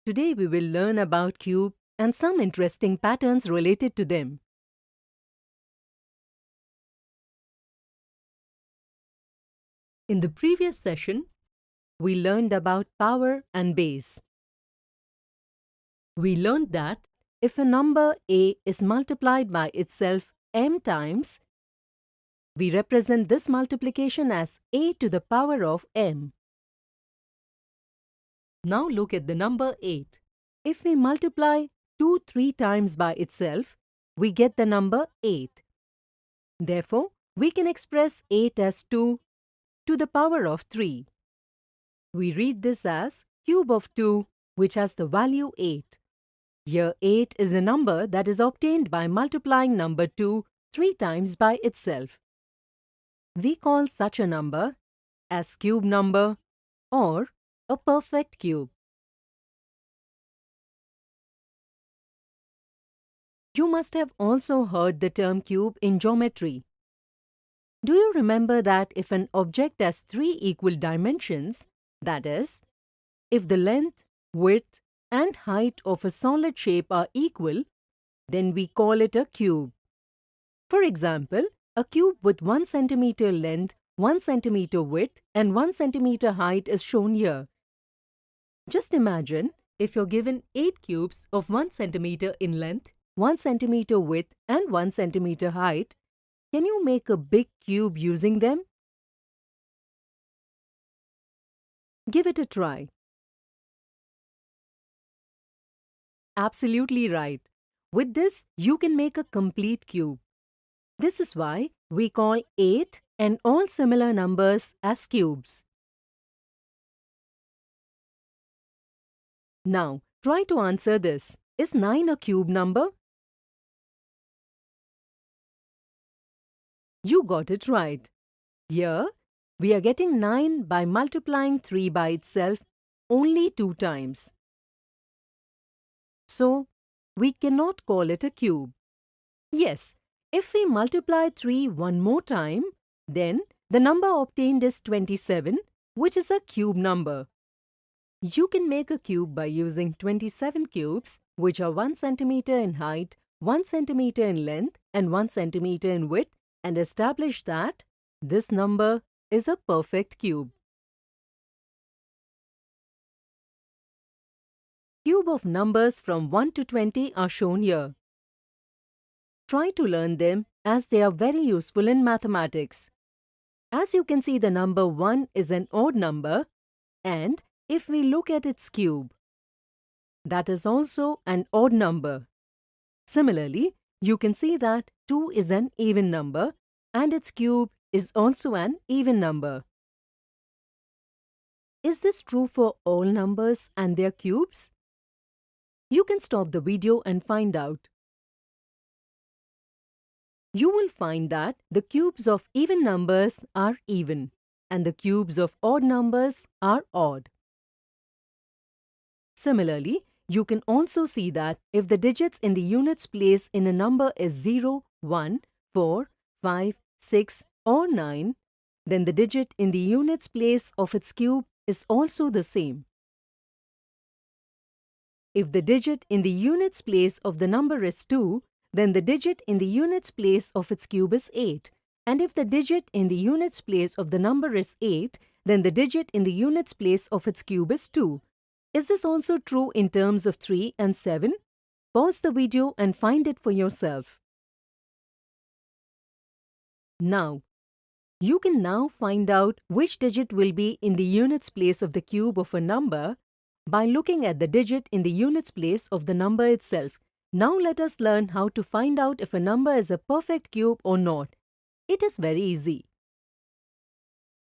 Today we will learn about cube and some interesting patterns related to them. In the previous session, we learned about power and base. We learned that if a number a is multiplied by itself m times, we represent this multiplication as a to the power of m. Now look at the number 8. If we multiply 2 3 times by itself, we get the number 8. Therefore, we can express 8 as 2 to the power of 3. We read this as cube of 2, which has the value 8. Here 8 is a number that is obtained by multiplying number 2 3 times by itself. We call such a number as cube number or a perfect cube. You must have also heard the term cube in geometry. Do you remember that if an object has 3 equal dimensions, that is, if the length, width, and height of a solid shape are equal, then we call it a cube. For example, a cube with 1 centimeter length, 1 centimeter width, and 1 centimeter height is shown here. Just imagine if you're given 8 cubes of 1 centimeter in length, 1 centimeter width, and 1 centimeter height. Can you make a big cube using them? Give it a try. Absolutely right. With this, you can make a complete cube. This is why we call 8 and all similar numbers as cubes. Now, try to answer this. Is 9 a cube number? You got it right. Here, we are getting 9 by multiplying 3 by itself only 2 times. So, we cannot call it a cube. Yes, if we multiply 3 one more time, then the number obtained is 27, which is a cube number. You can make a cube by using 27 cubes, which are 1 centimeter in height, 1 centimeter in length, and 1 centimeter in width, and establish that this number is a perfect cube. Cube of numbers from 1 to 20 are shown here. Try to learn them as they are very useful in mathematics. As you can see, the number 1 is an odd number, and if we look at its cube, that is also an odd number. Similarly, you can see that 2 is an even number and its cube is also an even number. Is this true for all numbers and their cubes? You can stop the video and find out. You will find that the cubes of even numbers are even and the cubes of odd numbers are odd. Similarly, you can also see that if the digits in the units place in a number is 0, 1, 4, 5, 6 or 9, then the digit in the units place of its cube is also the same. If the digit in the units place of the number is 2, then the digit in the units place of its cube is 8. And if the digit in the units place of the number is 8, then the digit in the units place of its cube is 2. Is this also true in terms of 3 and 7? Pause the video and find it for yourself. Now, you can now find out which digit will be in the units place of the cube of a number by looking at the digit in the units place of the number itself. Now let us learn how to find out if a number is a perfect cube or not. It is very easy.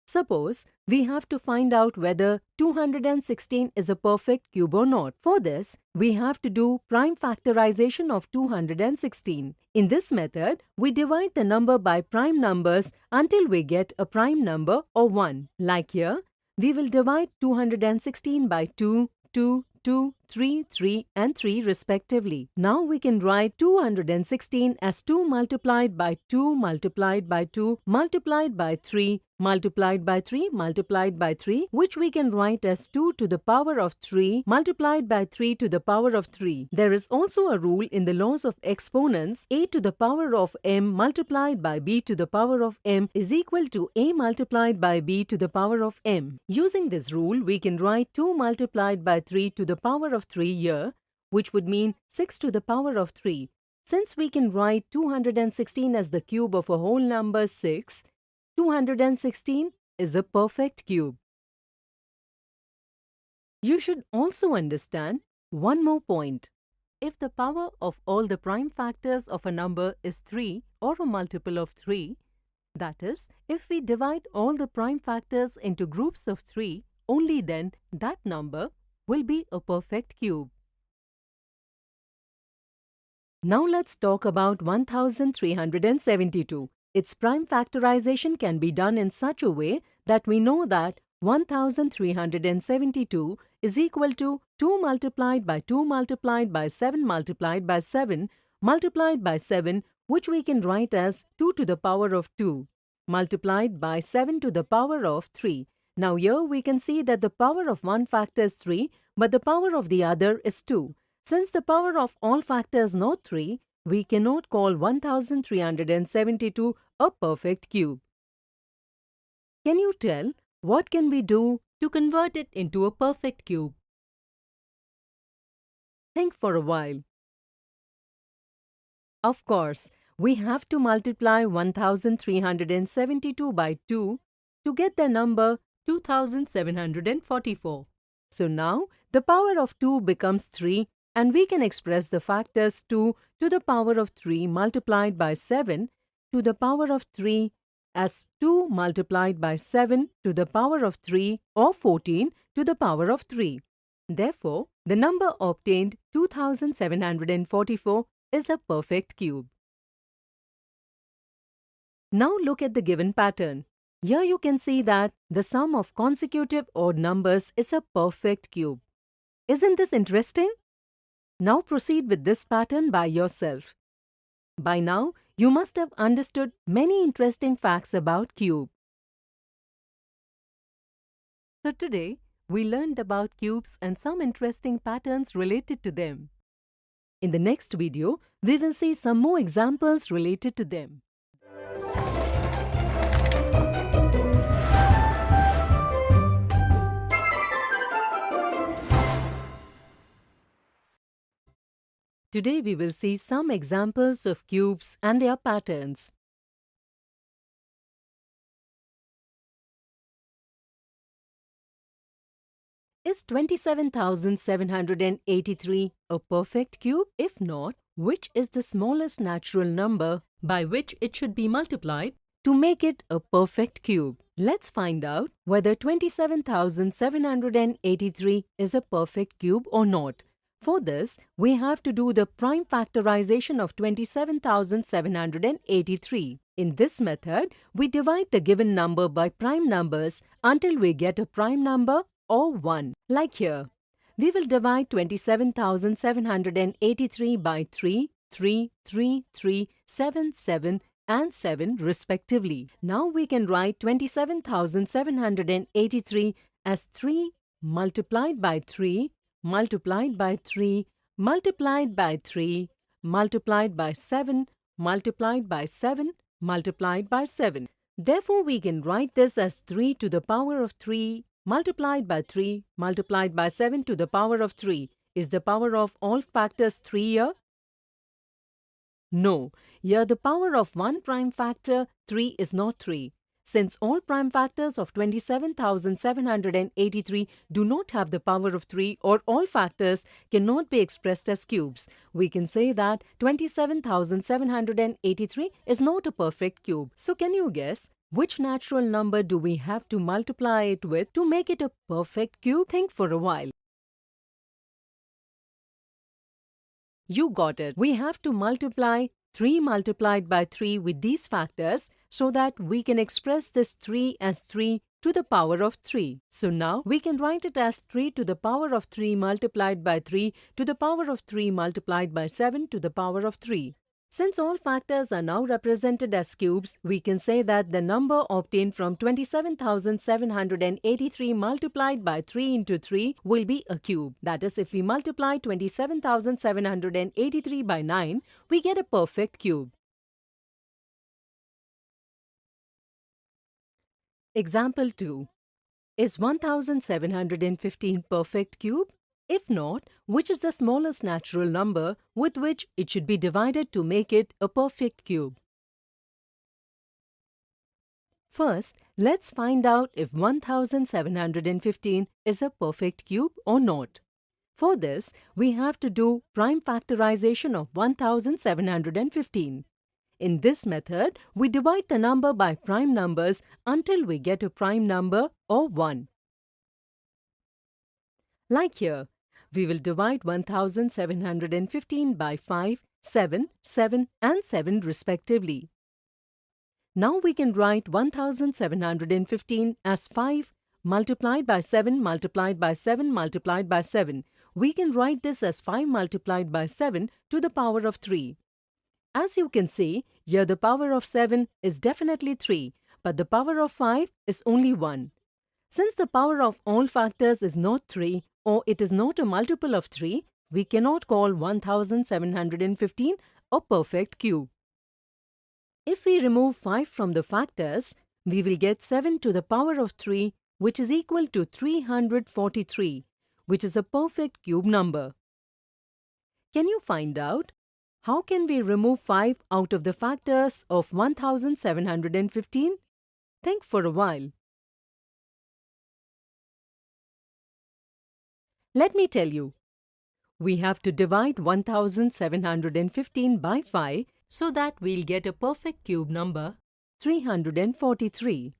Suppose we have to find out whether 216 is a perfect cube or not. For this, we have to do prime factorization of 216. In this method, we divide the number by prime numbers until we get a prime number or 1. Like here, we will divide 216 by 2, 2, 2, 3, 3 and 3 respectively. Now we can write 216 as 2 multiplied by 2 multiplied by 2 multiplied by 3 multiplied by 3 multiplied by 3, which we can write as 2 to the power of 3 multiplied by 3 to the power of 3. There is also a rule in the laws of exponents: a to the power of m multiplied by b to the power of m is equal to a multiplied by b to the power of m. Using this rule, we can write 2 multiplied by 3 to the power of 3 here, which would mean 6 to the power of 3. Since we can write 216 as the cube of a whole number 6, 216 is a perfect cube. You should also understand one more point. If the power of all the prime factors of a number is 3 or a multiple of 3, that is, if we divide all the prime factors into groups of 3, only then that number will be a perfect cube. Now let's talk about 1372. Its prime factorization can be done in such a way that we know that 1372 is equal to 2 multiplied by 2 multiplied by 7 multiplied by 7 multiplied by 7, which we can write as 2 to the power of 2 multiplied by 7 to the power of 3. Now here we can see that the power of one factor is 3, but the power of the other is 2. Since the power of all factors is not 3, we cannot call 1372 a perfect cube. Can you tell what can we do to convert it into a perfect cube? Think for a while. Of course, we have to multiply 1372 by 2 to get the number 2744. So now the power of 2 becomes 3, and we can express the factors 2 to the power of 3 multiplied by 7 to the power of 3 as 2 multiplied by 7 to the power of 3 or 14 to the power of 3. Therefore, the number obtained 2744 is a perfect cube. Now look at the given pattern. Here you can see that the sum of consecutive odd numbers is a perfect cube. Isn't this interesting? Now proceed with this pattern by yourself. By now, you must have understood many interesting facts about cube. So today, we learned about cubes and some interesting patterns related to them. In the next video, we will see some more examples related to them. Today we will see some examples of cubes and their patterns. Is 27,783 a perfect cube? If not, which is the smallest natural number by which it should be multiplied to make it a perfect cube? Let's find out whether 27,783 is a perfect cube or not. For this, we have to do the prime factorization of 27,783. In this method, we divide the given number by prime numbers until we get a prime number or 1. Like here, we will divide 27,783 by 3, 3, 3, 3, 7, 7 and 7 respectively. Now we can write 27,783 as 3 multiplied by 3 multiplied by 3 multiplied by 3 multiplied by 7 multiplied by 7 multiplied by 7. Therefore, we can write this as 3 to the power of 3 multiplied by 3 multiplied by 7 to the power of 3. Is the power of all factors 3 here? No, here the power of one prime factor 3 is not 3. Since all prime factors of 27,783 do not have the power of 3 or all factors cannot be expressed as cubes, we can say that 27,783 is not a perfect cube. So can you guess which natural number do we have to multiply it with to make it a perfect cube? Think for a while. You got it. We have to multiply 3 multiplied by 3 with these factors so that we can express this 3 as 3 to the power of 3. So now we can write it as 3 to the power of 3 multiplied by 3 to the power of 3 multiplied by 7 to the power of 3. Since all factors are now represented as cubes, we can say that the number obtained from 27,783 multiplied by 3 into 3 will be a cube. That is, if we multiply 27,783 by 9, we get a perfect cube. Example 2. Is 1715 perfect cube? If not, which is the smallest natural number with which it should be divided to make it a perfect cube? First, let's find out if 1715 is a perfect cube or not. For this, we have to do prime factorization of 1715. In this method, we divide the number by prime numbers until we get a prime number or 1. Like here, we will divide 1715 by 5, 7, 7 and 7 respectively. Now we can write 1715 as 5 multiplied by 7 multiplied by 7 multiplied by 7. We can write this as 5 multiplied by 7 to the power of 3. As you can see, here the power of 7 is definitely 3, but the power of 5 is only 1. Since the power of all factors is not 3 or it is not a multiple of 3, we cannot call 1715 a perfect cube. If we remove 5 from the factors, we will get 7 to the power of 3, which is equal to 343, which is a perfect cube number. Can you find out? How can we remove 5 out of the factors of 1715? Think for a while. Let me tell you. We have to divide 1715 by 5 so that we'll get a perfect cube number, 343.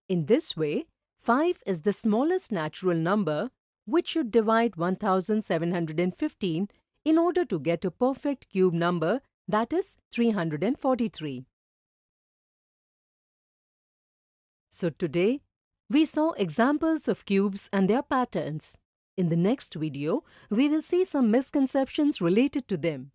In this way, 5 is the smallest natural number which should divide 1715 in order to get a perfect cube number, that is 343. So today, we saw examples of cubes and their patterns. In the next video, we will see some misconceptions related to them.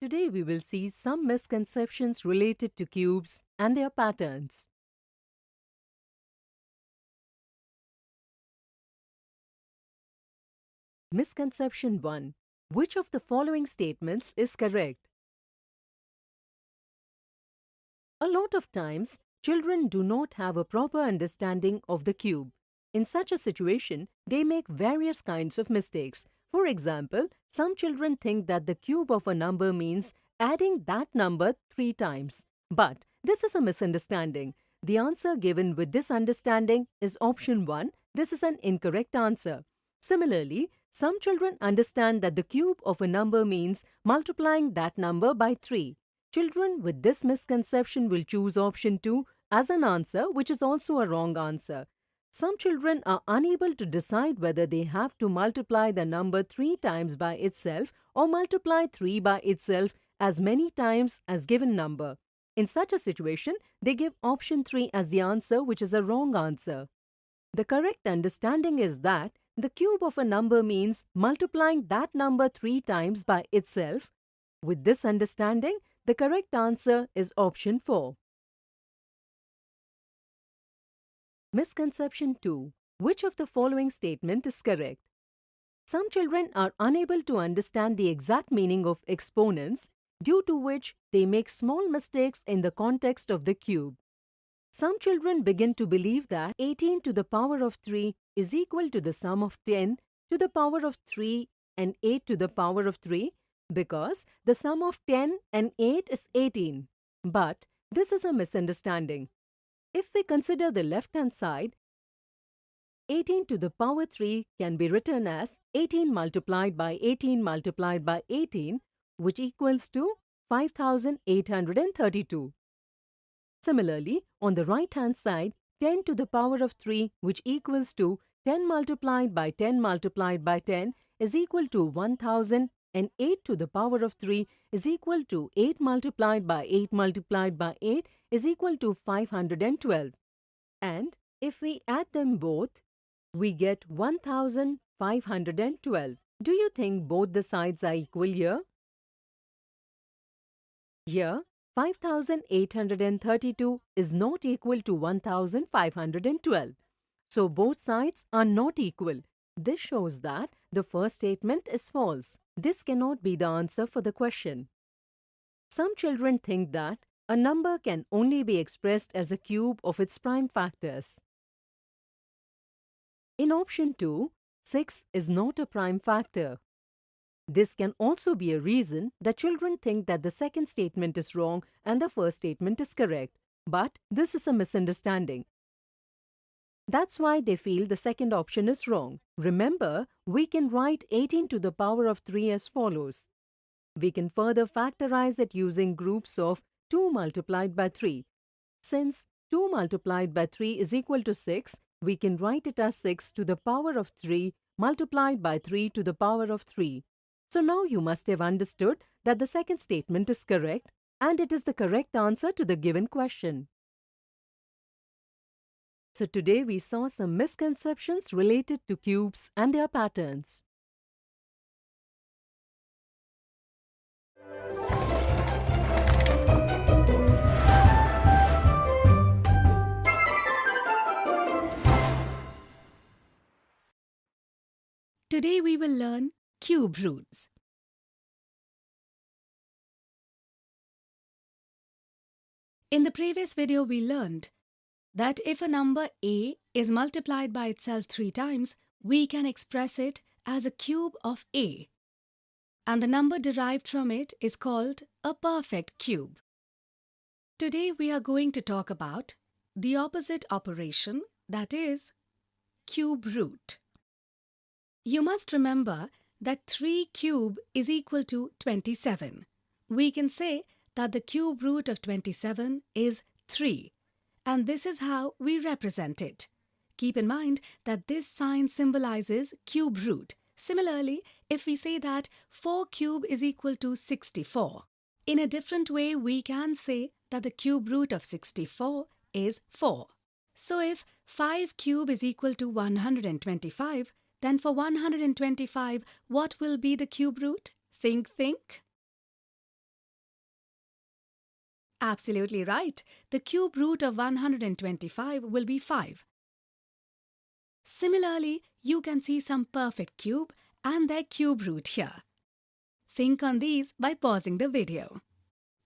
Today we will see some misconceptions related to cubes and their patterns. Misconception 1. Which of the following statements is correct? A lot of times, children do not have a proper understanding of the cube. In such a situation, they make various kinds of mistakes. For example, some children think that the cube of a number means adding that number 3 times. But this is a misunderstanding. The answer given with this understanding is option 1. This is an incorrect answer. Similarly, some children understand that the cube of a number means multiplying that number by 3. Children with this misconception will choose option 2 as an answer, which is also a wrong answer. Some children are unable to decide whether they have to multiply the number 3 times by itself or multiply 3 by itself as many times as given number. In such a situation, they give option 3 as the answer, which is a wrong answer. The correct understanding is that the cube of a number means multiplying that number 3 times by itself. With this understanding, the correct answer is option 4. Misconception 2. Which of the following statement is correct? Some children are unable to understand the exact meaning of exponents, due to which they make small mistakes in the context of the cube. Some children begin to believe that 18 to the power of 3 is equal to the sum of 10 to the power of 3 and 8 to the power of 3 because the sum of 10 and 8 is 18. But this is a misunderstanding. If we consider the left-hand side, 18 to the power 3 can be written as 18 multiplied by 18 multiplied by 18, which equals to 5832. Similarly, on the right-hand side, 10 to the power of 3, which equals to 10 multiplied by 10 multiplied by 10, is equal to 1000 and 8 to the power of 3 is equal to 8 multiplied by 8 multiplied by 8 is equal to 512. And if we add them both, we get 1512. Do you think both the sides are equal here? Here, 5832 is not equal to 1512. So both sides are not equal. This shows that the first statement is false. This cannot be the answer for the question. Some children think that a number can only be expressed as a cube of its prime factors. In option 2, 6 is not a prime factor. This can also be a reason that children think that the second statement is wrong and the first statement is correct. But this is a misunderstanding. That's why they feel the second option is wrong. Remember, we can write 18 to the power of 3 as follows. We can further factorize it using groups of 2 multiplied by 3. Since 2 multiplied by 3 is equal to 6, we can write it as 6 to the power of 3 multiplied by 3 to the power of 3. So now you must have understood that the second statement is correct and it is the correct answer to the given question. So today we saw some misconceptions related to cubes and their patterns. Today we will learn cube roots. In the previous video we learned that if a number a is multiplied by itself 3 times, we can express it as a cube of a. And the number derived from it is called a perfect cube. Today we are going to talk about the opposite operation, that is, cube root. You must remember that 3 cube is equal to 27. We can say that the cube root of 27 is 3. And this is how we represent it. Keep in mind that this sign symbolizes cube root. Similarly, if we say that 4 cube is equal to 64, in a different way we can say that the cube root of 64 is 4. So if 5 cube is equal to 125, then for 125, what will be the cube root? Think. Absolutely right. The cube root of 125 will be 5. Similarly, you can see some perfect cube and their cube root here. Think on these by pausing the video.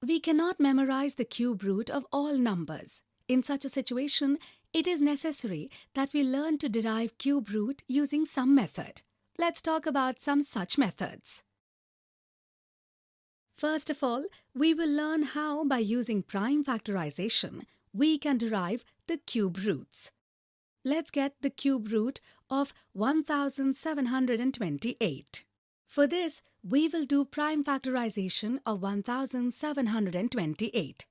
We cannot memorize the cube root of all numbers. In such a situation, it is necessary that we learn to derive cube root using some method. Let's talk about some such methods. First of all, we will learn how, by using prime factorization, we can derive the cube roots. Let's get the cube root of 1728. For this, we will do prime factorization of 1728.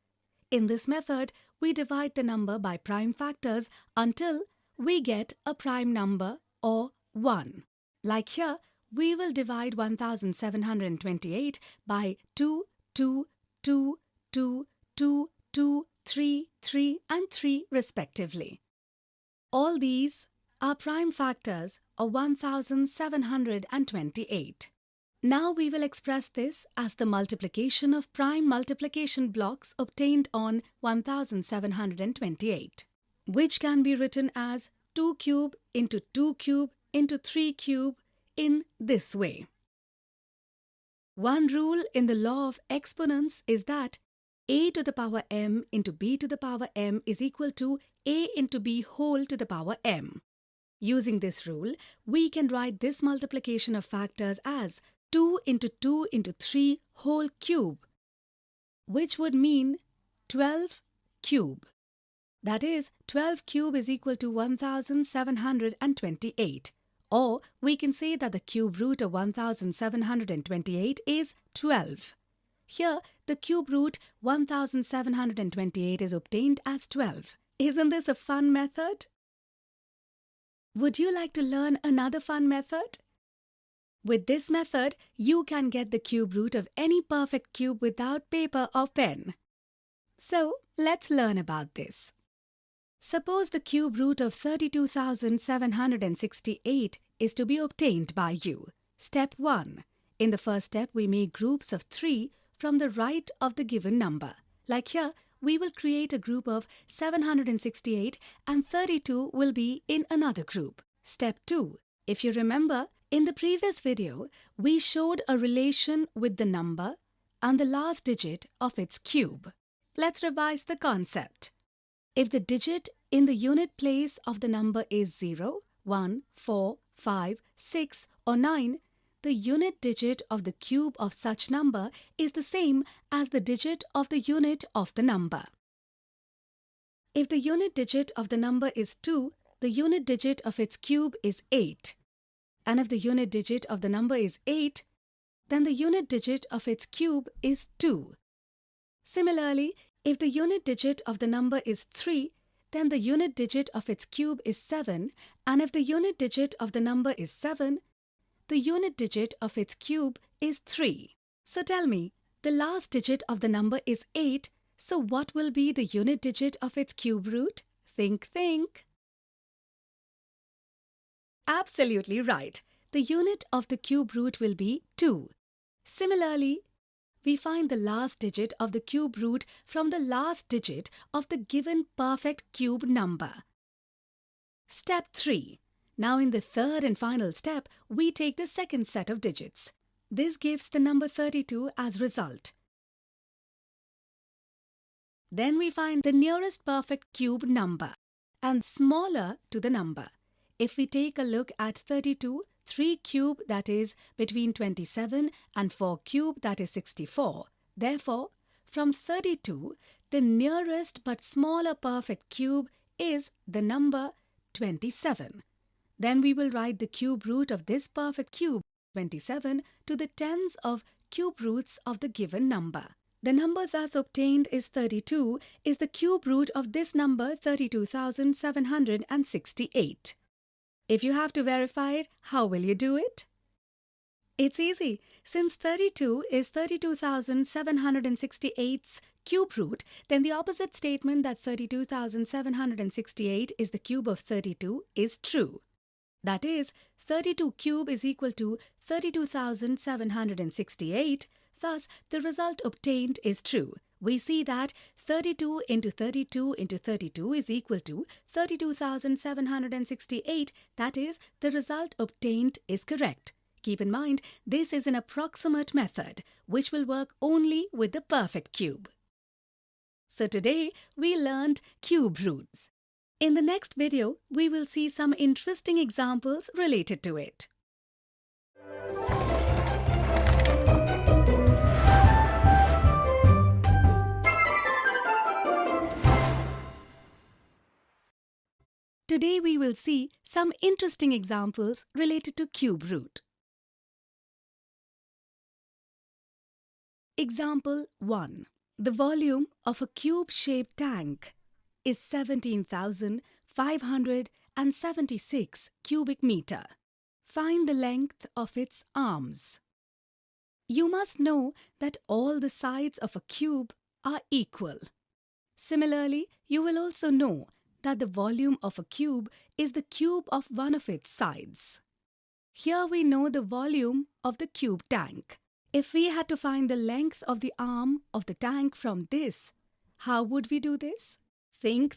In this method, we divide the number by prime factors until we get a prime number or 1. Like here, we will divide 1728 by 2, 2, 2, 2, 2, 2, 3, 3 and 3 respectively. All these are prime factors of 1728. Now we will express this as the multiplication of prime multiplication blocks obtained on 1728, which can be written as 2 cube into 2 cube into 3 cube in this way. One rule in the law of exponents is that a to the power m into b to the power m is equal to a into b whole to the power m. Using this rule, we can write this multiplication of factors as 2 into 2 into 3 whole cube, which would mean 12 cube. That is, 12 cube is equal to 1728. Or we can say that the cube root of 1728 is 12. Here, the cube root 1728 is obtained as 12. Isn't this a fun method? Would you like to learn another fun method? With this method, you can get the cube root of any perfect cube without paper or pen. So, let's learn about this. Suppose the cube root of 32,768 is to be obtained by you. Step 1. In the first step, we make groups of 3 from the right of the given number. Like here, we will create a group of 768 and 32 will be in another group. Step 2. If you remember, in the previous video, we showed a relation with the number and the last digit of its cube. Let's revise the concept. If the digit in the unit place of the number is 0, 1, 4, 5, 6 or 9, the unit digit of the cube of such number is the same as the digit of the unit of the number. If the unit digit of the number is 2, the unit digit of its cube is 8. And if the unit digit of the number is 8, then the unit digit of its cube is 2. Similarly, if the unit digit of the number is 3, then the unit digit of its cube is 7, and if the unit digit of the number is 7, the unit digit of its cube is 3. So tell me, the last digit of the number is 8, so what will be the unit digit of its cube root? Think. Absolutely right. The unit of the cube root will be 2. Similarly, we find the last digit of the cube root from the last digit of the given perfect cube number. Step 3. Now in the third and final step, we take the second set of digits. This gives the number 32 as result. Then we find the nearest perfect cube number and smaller to the number. If we take a look at 32, 3 cube, that is between 27 and 4 cube, that is 64. Therefore, from 32, the nearest but smaller perfect cube is the number 27. Then we will write the cube root of this perfect cube, 27, to the tens of cube roots of the given number. The number thus obtained is 32, is the cube root of this number 32,768. If you have to verify it, how will you do it? It's easy. Since 32 is 32,768's cube root, then the opposite statement that 32,768 is the cube of 32 is true. That is, 32 cube is equal to 32,768. Thus, the result obtained is true. We see that 32 into 32 into 32 is equal to 32,768. That is, the result obtained is correct. Keep in mind, this is an approximate method, which will work only with the perfect cube. So today, we learned cube roots. In the next video, we will see some interesting examples related to it. Today we will see some interesting examples related to cube root. Example 1. The volume of a cube-shaped tank is 17,576 cubic meter. Find the length of its arms. You must know that all the sides of a cube are equal. Similarly, you will also know that the volume of a cube is the cube of one of its sides. Here we know the volume of the cube tank. If we had to find the length of the arm of the tank from this, how would we do this? Think.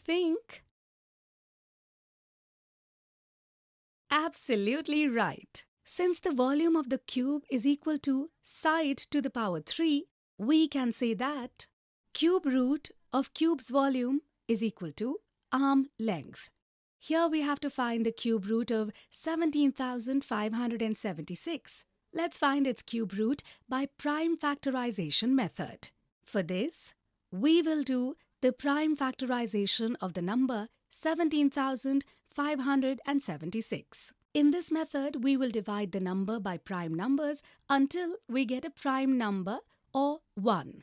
Absolutely right. Since the volume of the cube is equal to side to the power 3, we can say that cube root of cube's volume is equal to arm length. Here we have to find the cube root of 17,576. Let's find its cube root by prime factorization method. For this, we will do the prime factorization of the number 17,576. In this method, we will divide the number by prime numbers until we get a prime number or 1.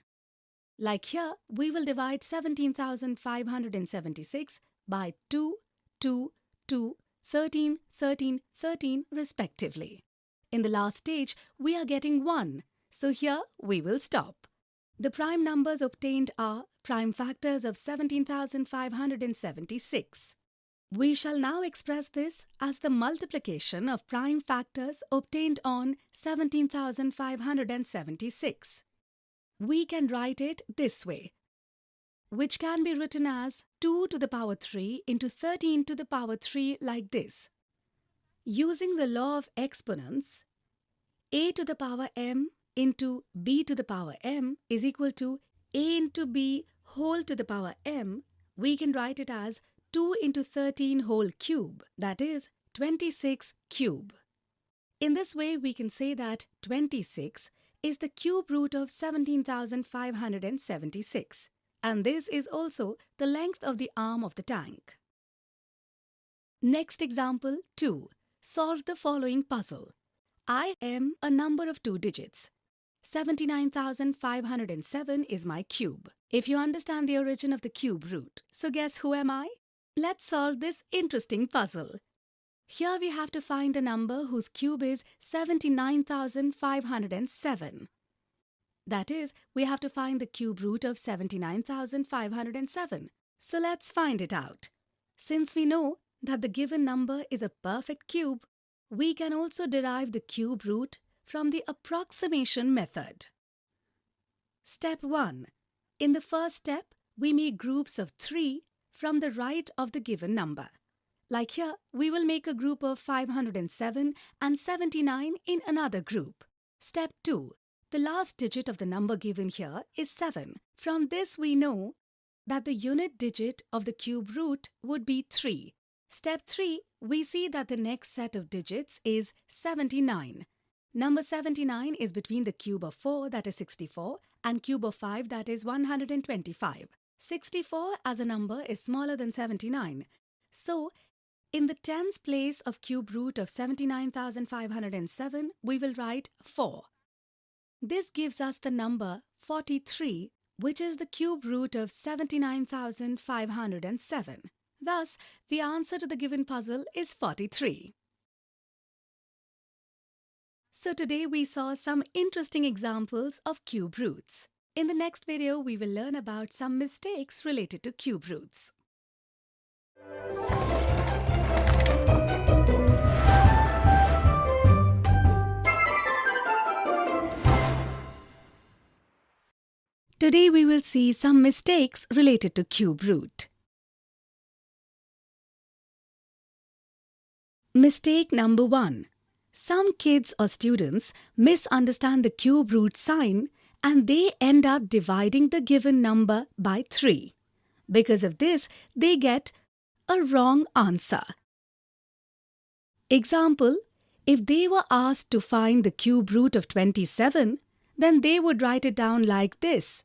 Like here, we will divide 17,576 by 2, 2, 2, 13, 13, 13 respectively. In the last stage, we are getting 1. So here we will stop. The prime numbers obtained are prime factors of 17,576. We shall now express this as the multiplication of prime factors obtained on 17,576. We can write it this way, which can be written as 2 to the power 3 into 13 to the power 3 like this. Using the law of exponents, a to the power m into b to the power m is equal to a into b whole to the power m, we can write it as 2 into 13 whole cube, that is 26 cube. In this way, we can say that 26 is the cube root of 17,576, and this is also the length of the arm of the tank. Next example 2. Solve the following puzzle. I am a number of 2 digits. 79,507 is my cube. If you understand the origin of the cube root, so guess who am I? Let's solve this interesting puzzle. Here we have to find a number whose cube is 79,507. That is, we have to find the cube root of 79,507. So let's find it out. Since we know that the given number is a perfect cube, we can also derive the cube root from the approximation method. Step 1. In the first step, we make groups of 3 from the right of the given number. Like here, we will make a group of 507 and 79 in another group. Step 2. The last digit of the number given here is 7. From this we know that the unit digit of the cube root would be 3. Step 3. We see that the next set of digits is 79. Number 79 is between the cube of 4, that is 64, and cube of 5, that is 125. 64 as a number is smaller than 79. So, in the tens place of cube root of 79,507, we will write 4. This gives us the number 43, which is the cube root of 79,507. Thus, the answer to the given puzzle is 43. So today we saw some interesting examples of cube roots. In the next video, we will learn about some mistakes related to cube roots. Today we will see some mistakes related to cube root. Mistake number 1. Some kids or students misunderstand the cube root sign and they end up dividing the given number by 3. Because of this, they get a wrong answer. Example, if they were asked to find the cube root of 27, then they would write it down like this,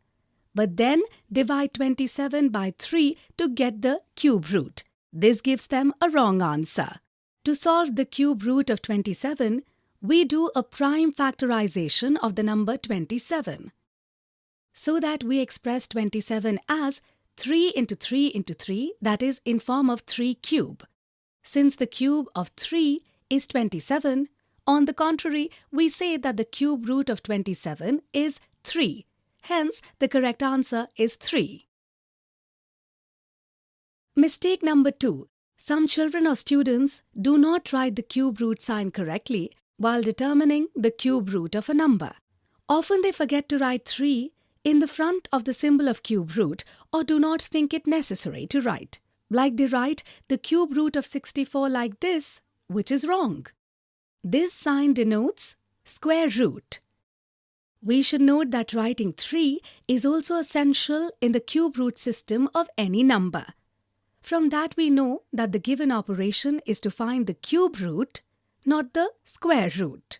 but then divide 27 by 3 to get the cube root. This gives them a wrong answer. To solve the cube root of 27, we do a prime factorization of the number 27, so that we express 27 as 3 into 3 into 3, that is in form of 3 cube. Since the cube of 3 is 27, on the contrary, we say that the cube root of 27 is 3. Hence, the correct answer is 3. Mistake number 2. Some children or students do not write the cube root sign correctly while determining the cube root of a number. Often they forget to write 3 in the front of the symbol of cube root or do not think it necessary to write. Like they write the cube root of 64 like this, which is wrong. This sign denotes square root. We should note that writing 3 is also essential in the cube root system of any number. From that we know that the given operation is to find the cube root, not the square root.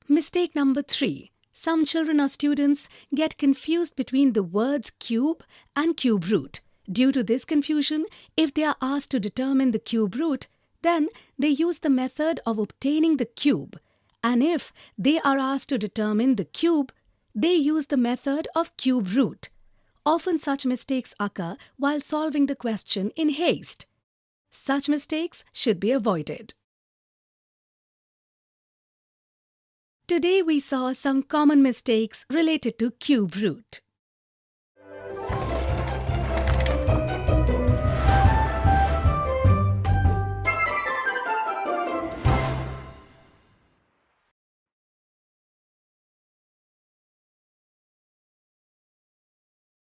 Mistake number 3. Some children or students get confused between the words cube and cube root. Due to this confusion, if they are asked to determine the cube root, then they use the method of obtaining the cube. And if they are asked to determine the cube, they use the method of cube root. Often such mistakes occur while solving the question in haste. Such mistakes should be avoided. Today we saw some common mistakes related to cube root.